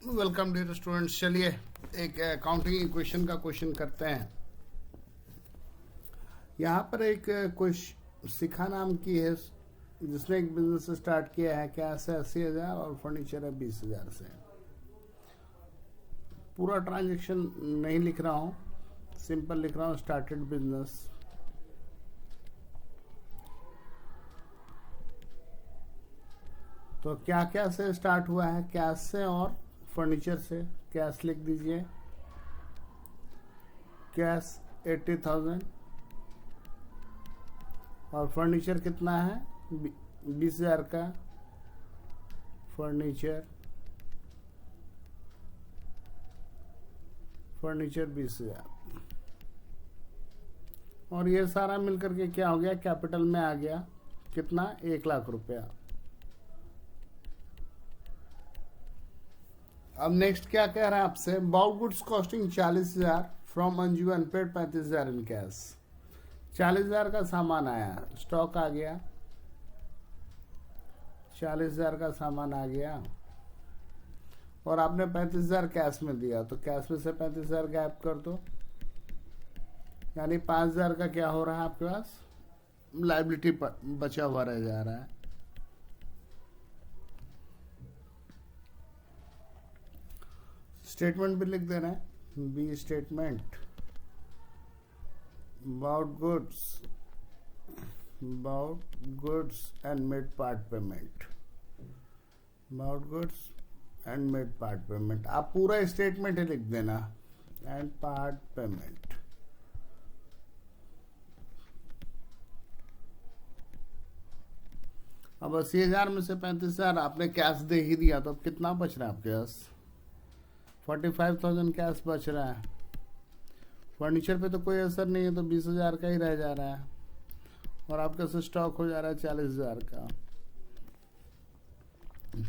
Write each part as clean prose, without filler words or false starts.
Welcome dear students. चलिए एक accounting equation का क्वेश्चन करते हैं। यहाँ पर एक शिखा नाम की है जिसने एक बिजनेस स्टार्ट किया है। कैश है 80,000 और फर्नीचर है 20,000 से। पूरा ट्रांजैक्शन नहीं लिख रहा हूँ, सिंपल लिख रहा हूँ स्टार्टेड बिजनेस। तो क्या क्या से स्टार्ट हुआ है? कैश से और फर्नीचर से। कैश लिख दीजिए, कैश 80,000 और फर्नीचर कितना है 20,000 का। फर्नीचर 20,000 और ये सारा मिलकर के क्या हो गया? कैपिटल में आ गया कितना? 1,00,000 रुपया। अब नेक्स्ट क्या कह रहा है आपसे? Bought goods costing 40,000 from Anju unpaid 35,000 in cash. 40,000 का सामान आया, स्टॉक आ गया, 40,000 का सामान आ गया और आपने 35,000 कैश में दिया, तो कैश में से 35,000 गैप कर दो, यानी 5,000 का क्या हो रहा है आपके पास? लाइबिलिटी बचा हुआ रह जा रहा है। स्टेटमेंट भी लिख देना है, B statement about goods and made part payment, about goods and made part payment। आप पूरा स्टेटमेंट ही लिख देना, एंड पार्ट पेमेंट। अब 80,000 में से 35,000 आपने कैश दे ही दिया, तो अब कितना बच रहा है आपके पास? 45,000 कैश बच रहा है। फर्नीचर पे तो कोई असर नहीं है, तो 20,000 का ही रह जा रहा है और आपका से स्टॉक हो जा रहा है 40,000 का।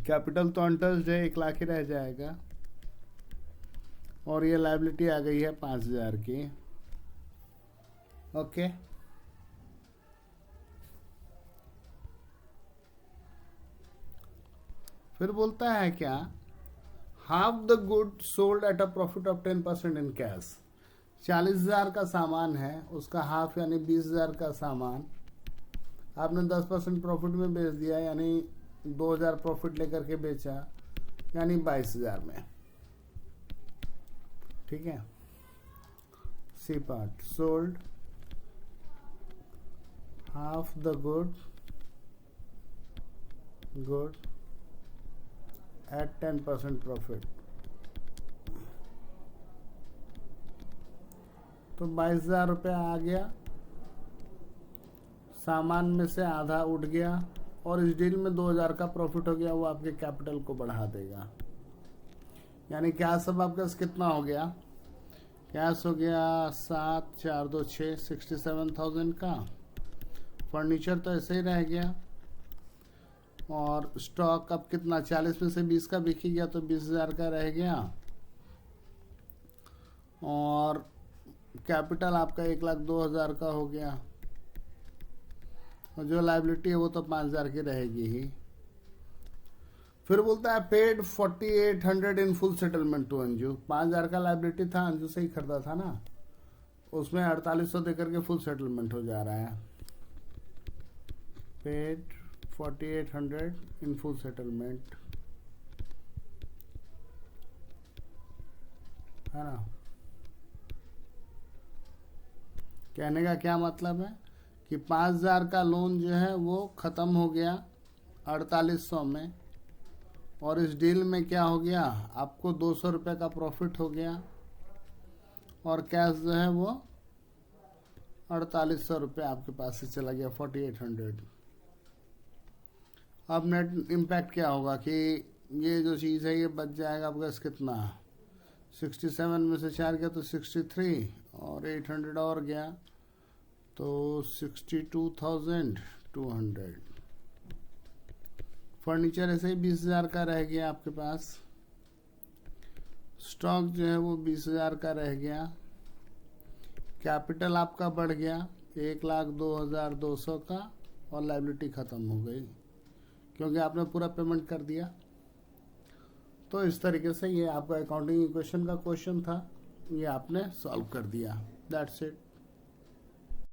कैपिटल तो अनटच्ड है, 1,00,000 ही रह जाएगा और ये लायबिलिटी आ गई है 5,000 की। ओके, फिर बोलता है क्या? Half the good sold at a profit of 10% in cash. 40,000 का सामान है, उसका हाफ यानी 20,000 का सामान आपने 10% प्रॉफिट में बेच दिया, यानी 2,000 प्रॉफिट लेकर के बेचा, यानी 22,000 में। ठीक है, C part sold half the good at 10% profit, तो 22,000 रुपया आ गया। सामान में से आधा उठ गया और इस डील में 2,000 का प्रॉफिट हो गया, वो आपके कैपिटल को बढ़ा देगा। यानी कैश अब आपके पास कितना हो गया? कैश हो गया 7, 4, 2, 6, 67,000 का। फर्नीचर तो ऐसे ही रह गया और स्टॉक अब कितना? 40 में से 20 का बिक ही गया, तो 20,000 का रह गया और कैपिटल आपका 1,02,000 का हो गया और जो लायबिलिटी है वो तो 5,000 की रहेगी ही। फिर बोलता है paid 4,800 in full settlement to Anju. 5,000 का लायबिलिटी था, अंजू से ही खरीदा था ना, उसमें 4,800 देकर के फुल सेटलमेंट हो जा रहा है। पेड 4,800 इन फुल सेटलमेंट, है ना। कहने का क्या मतलब है कि 5,000 का लोन जो है वो ख़त्म हो गया 4,800 में और इस डील में क्या हो गया? आपको 200 रुपये का प्रॉफिट हो गया और कैश जो है वो 4,800 रुपये आपके पास से चला गया, 4,800। अब नेट इम्पैक्ट क्या होगा कि ये जो चीज़ है ये बच जाएगा आपका कितना? 67 में से 4 गया तो 63 और 800 और गया तो 62,200। फर्नीचर ऐसे ही 20,000 का रह गया आपके पास। स्टॉक जो है वो 20,000 का रह गया। कैपिटल आपका बढ़ गया 1,02,200 का और लायबिलिटी ख़त्म हो गई क्योंकि आपने पूरा पेमेंट कर दिया। तो इस तरीके से ये आपका अकाउंटिंग इक्वेशन का क्वेश्चन था, ये आपने सॉल्व कर दिया। That's it.